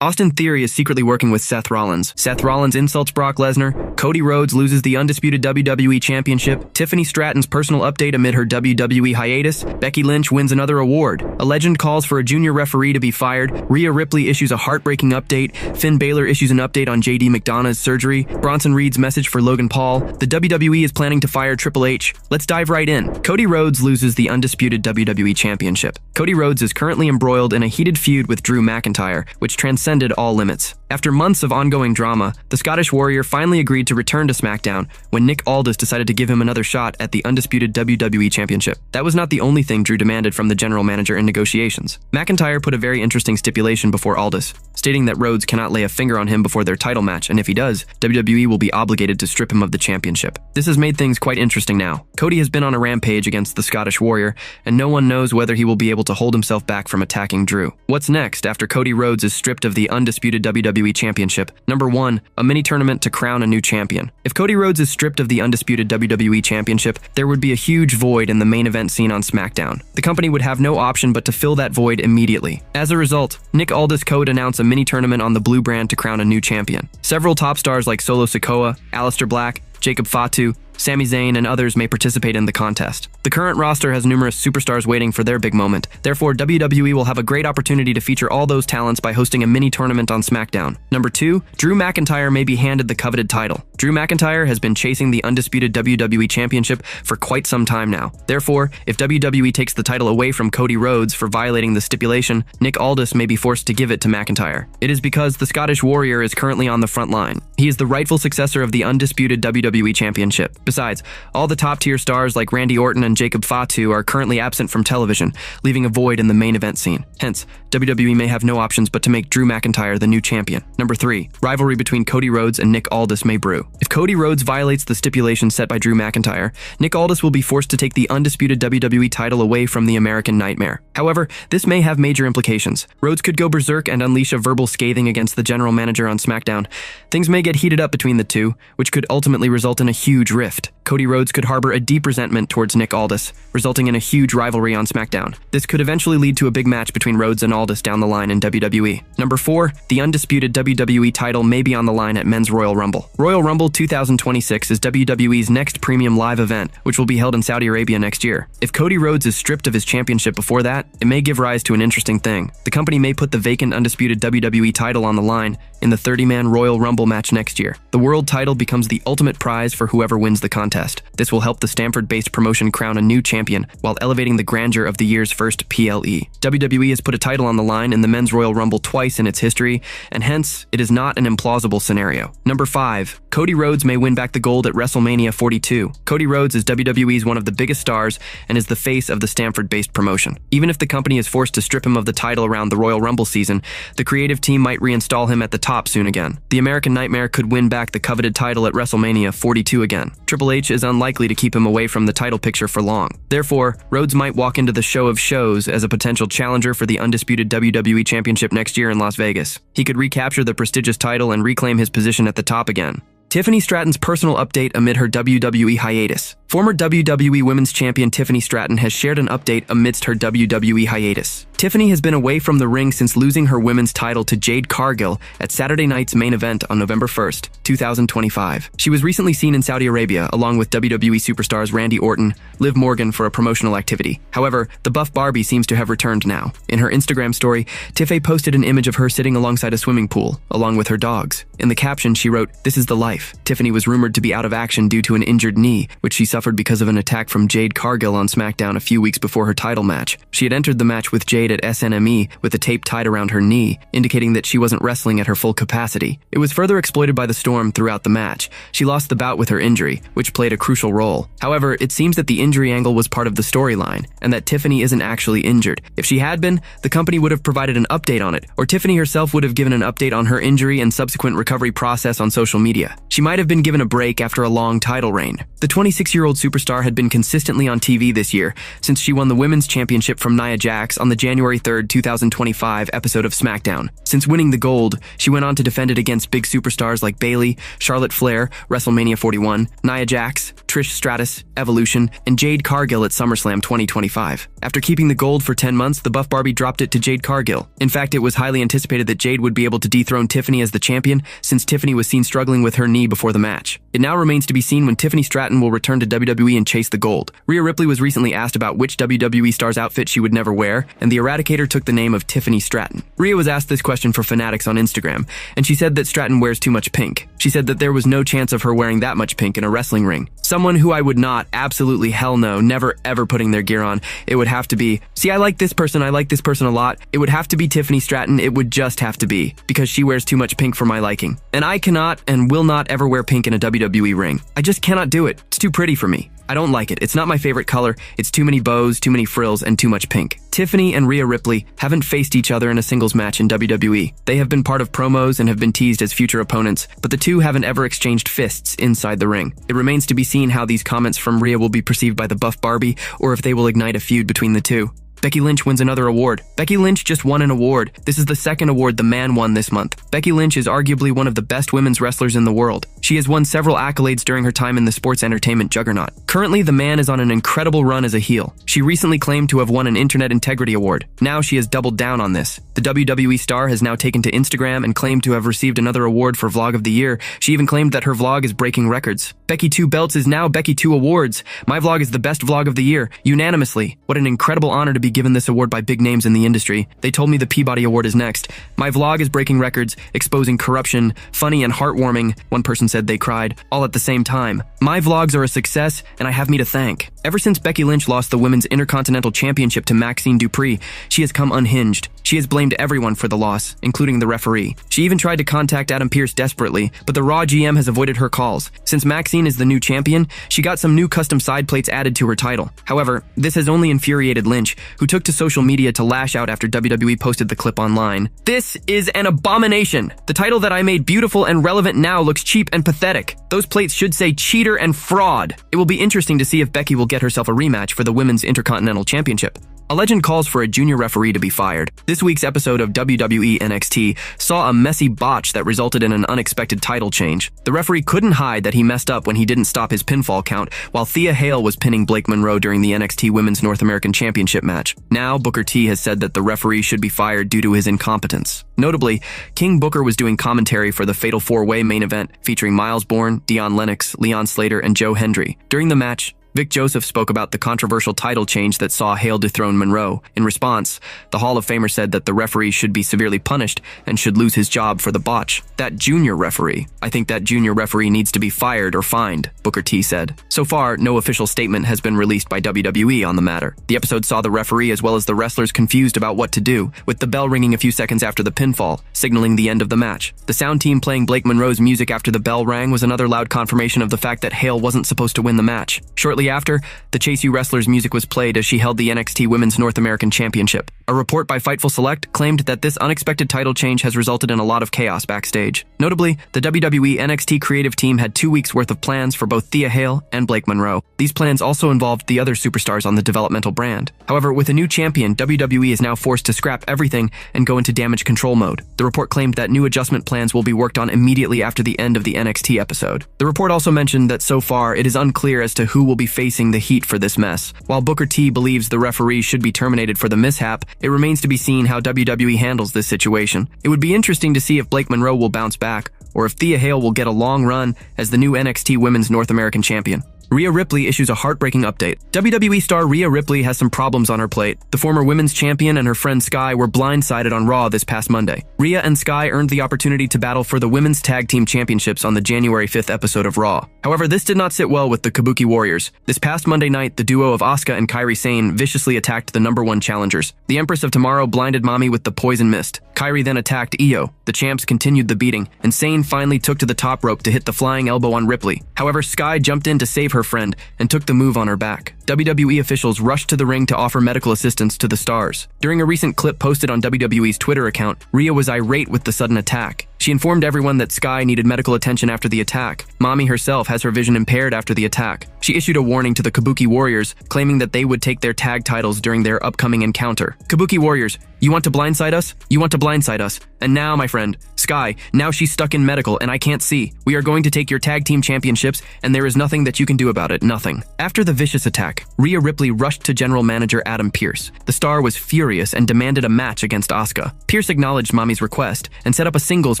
Austin Theory is secretly working with Seth Rollins. Seth Rollins insults Brock Lesnar. Cody Rhodes loses the undisputed WWE Championship. Tiffany Stratton's personal update amid her WWE hiatus. Becky Lynch wins another award. A legend calls for a junior referee to be fired. Rhea Ripley issues a heartbreaking update. Finn Balor issues an update on JD McDonough's surgery. Bronson Reed's message for Logan Paul. The WWE is planning to fire Triple H. Let's dive right in. Cody Rhodes loses the undisputed WWE Championship. Cody Rhodes is currently embroiled in a heated feud with Drew McIntyre, which transcended all limits. After months of ongoing drama, the Scottish Warrior finally agreed to return to SmackDown when Nick Aldis decided to give him another shot at the undisputed WWE Championship. That was not the only thing Drew demanded from the general manager in negotiations. McIntyre put a very interesting stipulation before Aldis, stating that Rhodes cannot lay a finger on him before their title match, and if he does, WWE will be obligated to strip him of the championship. This has made things quite interesting now. Cody has been on a rampage against the Scottish Warrior, and no one knows whether he will be able to hold himself back from attacking Drew. What's next after Cody Rhodes is stripped of the undisputed WWE Championship? Number 1, a mini-tournament to crown a new champion. If Cody Rhodes is stripped of the undisputed WWE Championship, there would be a huge void in the main event scene on SmackDown. The company would have no option but to fill that void immediately. As a result, Nick Aldis could announce a mini-tournament on the Blue brand to crown a new champion. Several top stars like Solo Sikoa, Aleister Black, Jacob Fatu, Sami Zayn, and others may participate in the contest. The current roster has numerous superstars waiting for their big moment. Therefore, WWE will have a great opportunity to feature all those talents by hosting a mini-tournament on SmackDown. Number 2, Drew McIntyre may be handed the coveted title. Drew McIntyre has been chasing the undisputed WWE Championship for quite some time now. Therefore, if WWE takes the title away from Cody Rhodes for violating the stipulation, Nick Aldis may be forced to give it to McIntyre. It is because the Scottish Warrior is currently on the front line. He is the rightful successor of the undisputed WWE Championship. Besides, all the top-tier stars like Randy Orton and Jacob Fatu are currently absent from television, leaving a void in the main event scene. Hence, WWE may have no options but to make Drew McIntyre the new champion. Number 3, rivalry between Cody Rhodes and Nick Aldis may brew. If Cody Rhodes violates the stipulation set by Drew McIntyre, Nick Aldis will be forced to take the undisputed WWE title away from the American Nightmare. However, this may have major implications. Rhodes could go berserk and unleash a verbal scathing against the general manager on SmackDown. Things may get heated up between the two, which could ultimately result in a huge rift. Cody Rhodes could harbor a deep resentment towards Nick Aldis, resulting in a huge rivalry on SmackDown. This could eventually lead to a big match between Rhodes and Aldis down the line in WWE. Number 4, the undisputed WWE title may be on the line at Men's Royal Rumble. Royal Rumble 2026 is WWE's next premium live event, which will be held in Saudi Arabia next year. If Cody Rhodes is stripped of his championship before that, it may give rise to an interesting thing. The company may put the vacant undisputed WWE title on the line in the 30-man Royal Rumble match next year. The world title becomes the ultimate prize for whoever wins the contest. This will help the Stamford-based promotion crown a new champion while elevating the grandeur of the year's first PLE. WWE has put a title on the line in the Men's Royal Rumble twice in its history, and hence, it is not an implausible scenario. Number 5, Cody Rhodes may win back the gold at WrestleMania 42. Cody Rhodes is WWE's one of the biggest stars and is the face of the Stamford-based promotion. Even if the company is forced to strip him of the title around the Royal Rumble season, the creative team might reinstall him at the top soon again. The American Nightmare could win back the coveted title at WrestleMania 42 again. Triple H is unlikely to keep him away from the title picture for long. Therefore, Rhodes might walk into the show of shows as a potential challenger for the undisputed WWE Championship next year in Las Vegas. He could recapture the prestigious title and reclaim his position at the top again. Tiffany Stratton's personal update amid her WWE hiatus. Former WWE Women's Champion Tiffany Stratton has shared an update amidst her WWE hiatus. Tiffany has been away from the ring since losing her women's title to Jade Cargill at Saturday night's main event on November 1st, 2025. She was recently seen in Saudi Arabia along with WWE superstars Randy Orton, Liv Morgan for a promotional activity. However, the buff Barbie seems to have returned now. In her Instagram story, Tiffany posted an image of her sitting alongside a swimming pool, along with her dogs. In the caption, she wrote, "This is the life." Tiffany was rumored to be out of action due to an injured knee, which she suffered because of an attack from Jade Cargill on SmackDown a few weeks before her title match. She had entered the match with Jade at SNME with a tape tied around her knee, indicating that she wasn't wrestling at her full capacity. It was further exploited by the Storm throughout the match. She lost the bout with her injury, which played a crucial role. However, it seems that the injury angle was part of the storyline, and that Tiffany isn't actually injured. If she had been, the company would have provided an update on it, or Tiffany herself would have given an update on her injury and subsequent recovery process on social media. She might have been given a break after a long title reign. The 26-year-old superstar had been consistently on TV this year since she won the Women's Championship from Nia Jax on the January 3rd, 2025 episode of SmackDown. Since winning the gold, she went on to defend it against big superstars like Bayley, Charlotte Flair, WrestleMania 41, Nia Jax, Trish Trish Stratus, Evolution, and Jade Cargill at SummerSlam 2025. After keeping the gold for 10 months, the Buff Barbie dropped it to Jade Cargill. In fact, it was highly anticipated that Jade would be able to dethrone Tiffany as the champion, since Tiffany was seen struggling with her knee before the match. It now remains to be seen when Tiffany Stratton will return to WWE and chase the gold. Rhea Ripley was recently asked about which WWE star's outfit she would never wear, and the Eradicator took the name of Tiffany Stratton. Rhea was asked this question for Fanatics on Instagram, and she said that Stratton wears too much pink. She said that there was no chance of her wearing that much pink in a wrestling ring. Someone who I would not, absolutely hell no, never ever putting their gear on. It would have to be, see, I like this person a lot. It would have to be Tiffany Stratton. It would just have to be, because she wears too much pink for my liking. And I cannot and will not ever wear pink in a WWE ring. I just cannot do it. It's too pretty for me. I don't like it. It's not my favorite color. It's too many bows, too many frills, and too much pink. Tiffany and Rhea Ripley haven't faced each other in a singles match in WWE. They have been part of promos and have been teased as future opponents, but the two haven't ever exchanged fists inside the ring. It remains to be seen how these comments from Rhea will be perceived by the Buff Barbie, or if they will ignite a feud between the two. Becky Lynch wins another award. Becky Lynch just won an award. This is the second award the man won this month. Becky Lynch is arguably one of the best women's wrestlers in the world. She has won several accolades during her time in the sports entertainment juggernaut. Currently, the man is on an incredible run as a heel. She recently claimed to have won an Internet Integrity Award. Now she has doubled down on this. The WWE star has now taken to Instagram and claimed to have received another award for Vlog of the Year. She even claimed that her vlog is breaking records. Becky 2 Belts is now Becky 2 Awards. My vlog is the best vlog of the year, unanimously. What an incredible honor to be given this award by big names in the industry. They told me the Peabody Award is next. My vlog is breaking records, exposing corruption, funny and heartwarming. One person said they cried, all at the same time. My vlogs are a success, and I have me to thank. Ever since Becky Lynch lost the Women's Intercontinental Championship to Maxine Dupree, she has come unhinged. She has blamed everyone for the loss, including the referee. She even tried to contact Adam Pearce desperately, but the Raw GM has avoided her calls. Since Maxine is the new champion, she got some new custom side plates added to her title. However, this has only infuriated Lynch, who took to social media to lash out after WWE posted the clip online. This is an abomination. The title that I made beautiful and relevant now looks cheap and pathetic. Those plates should say cheater and fraud. It will be interesting to see if Becky will get herself a rematch for the Women's Intercontinental Championship. A legend calls for a junior referee to be fired. This week's episode of WWE NXT saw a messy botch that resulted in an unexpected title change. The referee couldn't hide that he messed up when he didn't stop his pinfall count, while Thea Hale was pinning Blake Monroe during the NXT Women's North American Championship match. Now, Booker T has said that the referee should be fired due to his incompetence. Notably, King Booker was doing commentary for the Fatal 4-Way main event featuring Miles Bourne, Dion Lennox, Leon Slater, and Joe Hendry. During the match, Vic Joseph spoke about the controversial title change that saw Hale dethrone Monroe. In response, the Hall of Famer said that the referee should be severely punished and should lose his job for the botch. That junior referee. I think that junior referee needs to be fired or fined, Booker T said. So far, no official statement has been released by WWE on the matter. The episode saw the referee as well as the wrestlers confused about what to do, with the bell ringing a few seconds after the pinfall, signaling the end of the match. The sound team playing Blake Monroe's music after the bell rang was another loud confirmation of the fact that Hale wasn't supposed to win the match. Shortly after, the Chase U Wrestler's music was played as she held the NXT Women's North American Championship. A report by Fightful Select claimed that this unexpected title change has resulted in a lot of chaos backstage. Notably, the WWE NXT creative team had 2 weeks worth of plans for both Thea Hale and Blake Monroe. These plans also involved the other superstars on the developmental brand. However, with a new champion, WWE is now forced to scrap everything and go into damage control mode. The report claimed that new adjustment plans will be worked on immediately after the end of the NXT episode. The report also mentioned that so far it is unclear as to who will be facing the heat for this mess. While Booker T believes the referee should be terminated for the mishap, it remains to be seen how WWE handles this situation. It would be interesting to see if Blake Monroe will bounce back, or if Thea Hale will get a long run as the new NXT Women's North American Champion. Rhea Ripley issues a heartbreaking update. WWE star Rhea Ripley has some problems on her plate. The former women's champion and her friend Sky were blindsided on Raw this past Monday. Rhea and Sky earned the opportunity to battle for the Women's Tag Team Championships on the January 5th episode of Raw. However, this did not sit well with the Kabuki Warriors. This past Monday night, the duo of Asuka and Kairi Sane viciously attacked the #1 challengers. The Empress of Tomorrow blinded Mommy with the poison mist. Kairi then attacked Io. The champs continued the beating, and Sane finally took to the top rope to hit the flying elbow on Ripley. However, Sky jumped in to save her friend and took the move on her back. WWE officials rushed to the ring to offer medical assistance to the stars. During a recent clip posted on WWE's Twitter account, Rhea was irate with the sudden attack. She informed everyone that Sky needed medical attention after the attack. Mommy herself has her vision impaired after the attack. She issued a warning to the Kabuki Warriors, claiming that they would take their tag titles during their upcoming encounter. Kabuki Warriors, you want to blindside us? You want to blindside us. And now, my friend, Sky sky. Now she's stuck in medical and I can't see. We are going to take your tag team championships and there is nothing that you can do about it, nothing. After the vicious attack, Rhea Ripley rushed to general manager Adam Pearce. The star was furious and demanded a match against Asuka. Pearce acknowledged Mommy's request and set up a singles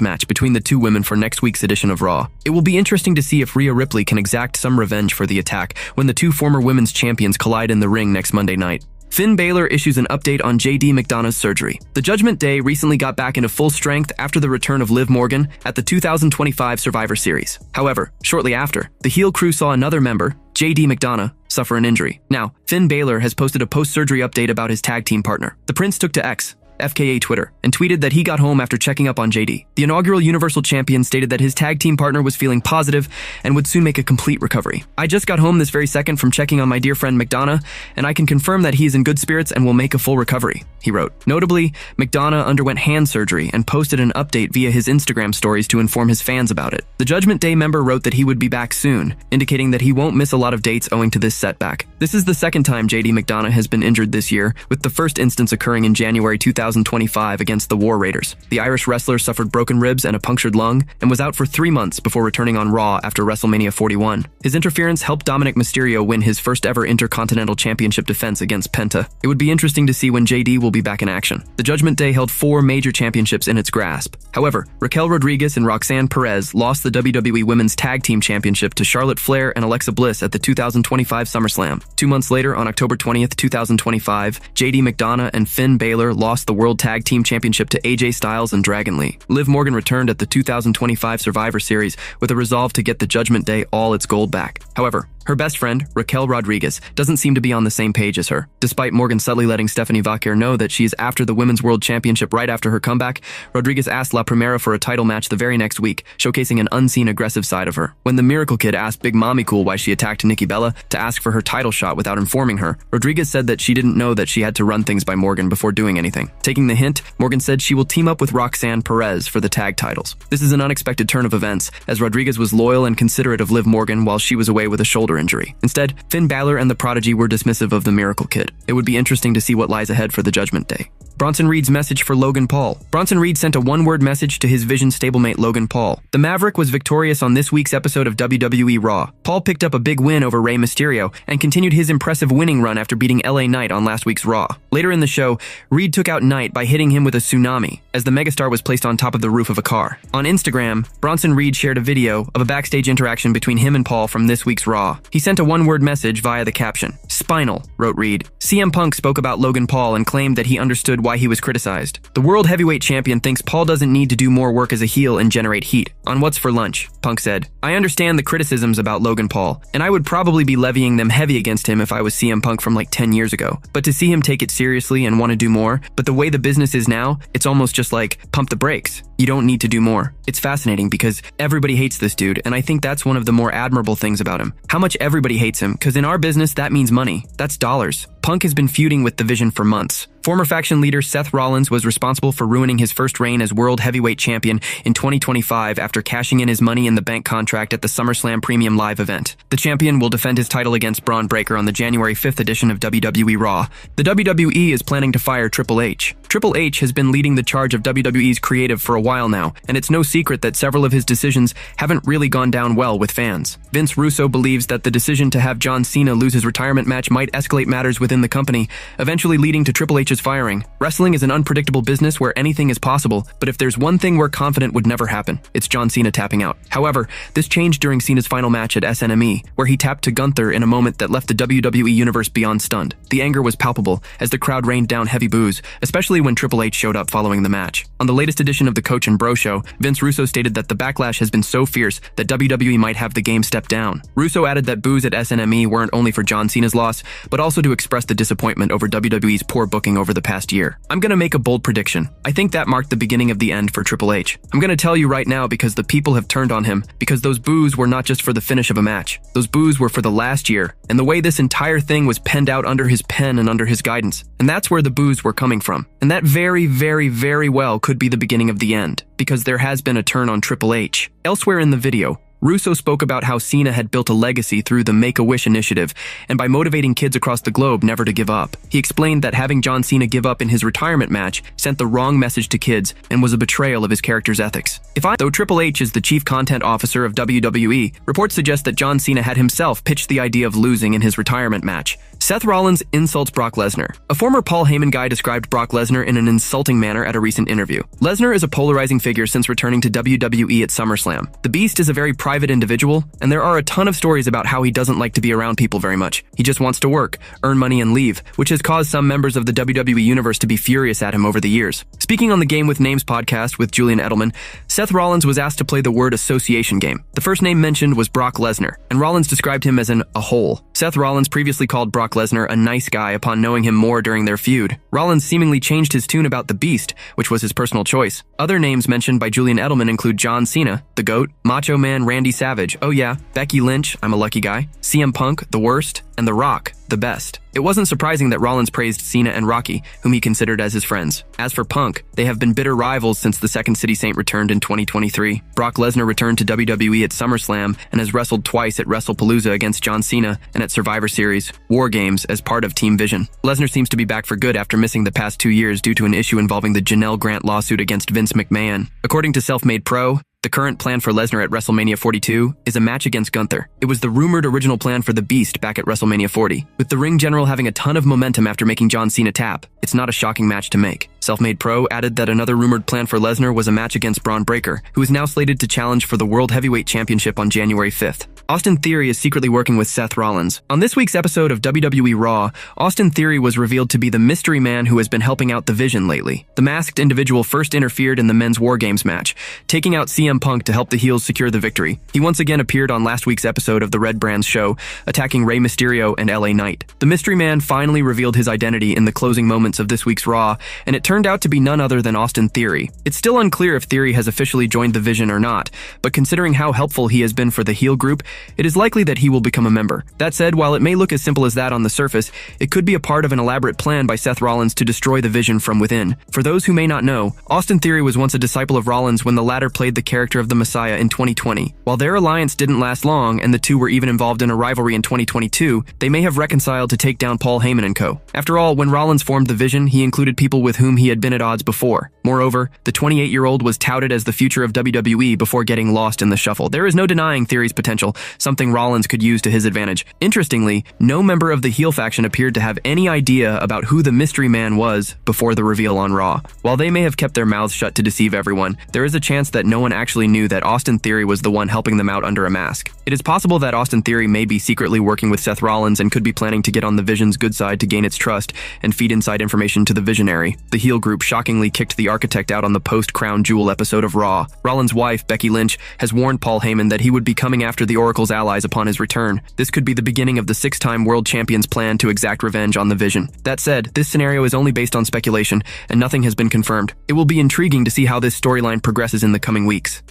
match between the two women for next week's edition of Raw. It will be interesting to see if Rhea Ripley can exact some revenge for the attack when the two former women's champions collide in the ring next Monday night. Finn Balor issues an update on JD McDonough's surgery. The Judgment Day recently got back into full strength after the return of Liv Morgan at the 2025 Survivor Series. However, shortly after, the heel crew saw another member, JD McDonough, suffer an injury. Now, Finn Balor has posted a post-surgery update about his tag team partner. The Prince took to X, FKA Twitter, and tweeted that he got home after checking up on JD. The inaugural Universal Champion stated that his tag team partner was feeling positive and would soon make a complete recovery. I just got home this very second from checking on my dear friend McDonough, and I can confirm that he is in good spirits and will make a full recovery, he wrote. Notably, McDonough underwent hand surgery and posted an update via his Instagram stories to inform his fans about it. The Judgment Day member wrote that he would be back soon, indicating that he won't miss a lot of dates owing to this setback. This is the second time JD McDonough has been injured this year, with the first instance occurring in January 2025 against the War Raiders. The Irish wrestler suffered broken ribs and a punctured lung and was out for 3 months before returning on Raw after WrestleMania 41. His interference helped Dominic Mysterio win his first ever Intercontinental Championship defense against Penta. It would be interesting to see when JD will be back in action. The Judgment Day held 4 major championships in its grasp. However, Raquel Rodriguez and Roxanne Perez lost the WWE Women's Tag Team Championship to Charlotte Flair and Alexa Bliss at the 2025 SummerSlam. 2 months later, on October 20th, 2025, JD McDonough and Finn Balor lost the World Tag Team Championship to AJ Styles and Dragon Lee. Liv Morgan returned at the 2025 Survivor Series with a resolve to get the Judgment Day all its gold back. However, her best friend, Raquel Rodriguez, doesn't seem to be on the same page as her. Despite Morgan subtly letting Stephanie Vaquer know that she is after the Women's World Championship right after her comeback, Rodriguez asked La Primera for a title match the very next week, showcasing an unseen aggressive side of her. When the Miracle Kid asked Big Mommy Cool why she attacked Nikki Bella to ask for her title shot without informing her, Rodriguez said that she didn't know that she had to run things by Morgan before doing anything. Taking the hint, Morgan said she will team up with Roxanne Perez for the tag titles. This is an unexpected turn of events, as Rodriguez was loyal and considerate of Liv Morgan while she was away with a shoulder injury. Instead, Finn Balor and the Prodigy were dismissive of the Miracle Kid. It would be interesting to see what lies ahead for the Judgment Day. Bronson Reed's message for Logan Paul. Bronson Reed sent a one-word message to his Vision stablemate Logan Paul. The Maverick was victorious on this week's episode of WWE Raw. Paul picked up a big win over Rey Mysterio and continued his impressive winning run after beating LA Knight on last week's Raw. Later in the show, Reed took out Knight by hitting him with a tsunami as the megastar was placed on top of the roof of a car. On Instagram, Bronson Reed shared a video of a backstage interaction between him and Paul from this week's Raw. He sent a one-word message via the caption. "Spinal," wrote Reed. CM Punk spoke about Logan Paul and claimed that he understood why he was criticized. The World Heavyweight Champion thinks Paul doesn't need to do more work as a heel and generate heat. On What's for Lunch, Punk said, "I understand the criticisms about Logan Paul, and I would probably be levying them heavy against him if I was CM Punk from like 10 years ago. But to see him take it seriously and want to do more, but the way the business is now, it's almost just like, pump the brakes. You don't need to do more." It's fascinating because everybody hates this dude, and I think that's one of the more admirable things about him. How much everybody hates him, because in our business, that means money. That's dollars. Punk has been feuding with the Vision for months. Former faction leader Seth Rollins was responsible for ruining his first reign as World Heavyweight Champion in 2025 after cashing in his Money in the Bank contract at the SummerSlam Premium Live event. The champion will defend his title against Braun Breaker on the January 5th edition of WWE Raw. The WWE is planning to fire Triple H. Triple H has been leading the charge of WWE's creative for a while now, and it's no secret that several of his decisions haven't really gone down well with fans. Vince Russo believes that the decision to have John Cena lose his retirement match might escalate matters within the company, eventually leading to Triple H's firing. Wrestling is an unpredictable business where anything is possible, but if there's one thing we're confident would never happen, it's John Cena tapping out. However, this changed during Cena's final match at SNME, where he tapped to Gunther in a moment that left the WWE Universe beyond stunned. The anger was palpable as the crowd rained down heavy boos, especially when Triple H showed up following the match. On the latest edition of the Coach and Bro Show, Vince Russo stated that the backlash has been so fierce that WWE might have the game step down. Russo added that boos at SNME weren't only for John Cena's loss, but also to express the disappointment over WWE's poor booking over the past year. "I'm gonna make a bold prediction. I think that marked the beginning of the end for Triple H. I'm gonna tell you right now because the people have turned on him, because those boos were not just for the finish of a match. Those boos were for the last year, and the way this entire thing was penned out under his pen and under his guidance. And that's where the boos were coming from. And that very, very, very well could be the beginning of the end, because there has been a turn on Triple H." Elsewhere in the video, Russo spoke about how Cena had built a legacy through the Make-A-Wish initiative and by motivating kids across the globe never to give up. He explained that having John Cena give up in his retirement match sent the wrong message to kids and was a betrayal of his character's ethics. Though Triple H is the chief content officer of WWE, reports suggest that John Cena had himself pitched the idea of losing in his retirement match. Seth Rollins insults Brock Lesnar. A former Paul Heyman guy described Brock Lesnar in an insulting manner at a recent interview. Lesnar is a polarizing figure since returning to WWE at SummerSlam. The Beast is a very private individual, and there are a ton of stories about how he doesn't like to be around people very much. He just wants to work, earn money, and leave, which has caused some members of the WWE Universe to be furious at him over the years. Speaking on the Game with Names podcast with Julian Edelman, Seth Rollins was asked to play the word association game. The first name mentioned was Brock Lesnar, and Rollins described him as a hole. Seth Rollins previously called Brock Lesnar a nice guy upon knowing him more during their feud. Rollins seemingly changed his tune about the Beast, which was his personal choice. Other names mentioned by Julian Edelman include John Cena, the GOAT, Macho Man Randy Savage, oh yeah, Becky Lynch, I'm a lucky guy, CM Punk, the worst, and The Rock, the best. It wasn't surprising that Rollins praised Cena and Rocky, whom he considered as his friends. As for Punk, they have been bitter rivals since the Second City Saint returned in 2023. Brock Lesnar returned to WWE at SummerSlam and has wrestled twice at WrestlePalooza against John Cena and at Survivor Series, War Games, as part of Team Vision. Lesnar seems to be back for good after missing the past 2 years due to an issue involving the Janelle Grant lawsuit against Vince McMahon. According to Selfmade Pro, the current plan for Lesnar at WrestleMania 42 is a match against Gunther. It was the rumored original plan for the Beast back at WrestleMania 40, with the ring general having a ton of momentum after making John Cena tap. It's not a shocking match to make. Selfmade Pro added that another rumored plan for Lesnar was a match against Braun Breaker, who is now slated to challenge for the World Heavyweight Championship on January 5th. Austin Theory is secretly working with Seth Rollins. On this week's episode of WWE Raw, Austin Theory was revealed to be the mystery man who has been helping out the Vision lately. The masked individual first interfered in the men's War Games match, taking out CM Punk to help the heels secure the victory. He once again appeared on last week's episode of the Red Brands show, attacking Rey Mysterio and LA Knight. The mystery man finally revealed his identity in the closing moments of this week's Raw, and it turned out to be none other than Austin Theory. It's still unclear if Theory has officially joined the Vision or not, but considering how helpful he has been for the heel group, it is likely that he will become a member. That said, while it may look as simple as that on the surface, it could be a part of an elaborate plan by Seth Rollins to destroy the Vision from within. For those who may not know, Austin Theory was once a disciple of Rollins when the latter played the character of the Messiah in 2020. While their alliance didn't last long, and the two were even involved in a rivalry in 2022, they may have reconciled to take down Paul Heyman and co. After all, when Rollins formed the Vision, he included people with whom he had been at odds before. Moreover, the 28-year-old was touted as the future of WWE before getting lost in the shuffle. There is no denying Theory's potential, something Rollins could use to his advantage. Interestingly, no member of the heel faction appeared to have any idea about who the mystery man was before the reveal on Raw. While they may have kept their mouths shut to deceive everyone, there is a chance that no one actually knew that Austin Theory was the one helping them out under a mask. It is possible that Austin Theory may be secretly working with Seth Rollins and could be planning to get on the Vision's good side to gain its trust and feed inside information to the Visionary. The heel group shockingly kicked the Architect out on the post-Crown Jewel episode of Raw. Rollins' wife, Becky Lynch, has warned Paul Heyman that he would be coming after the Oracle's allies upon his return. This could be the beginning of the 6-time world champion's plan to exact revenge on the Vision. That said, this scenario is only based on speculation, and nothing has been confirmed. It will be intriguing to see how this storyline progresses in the coming weeks.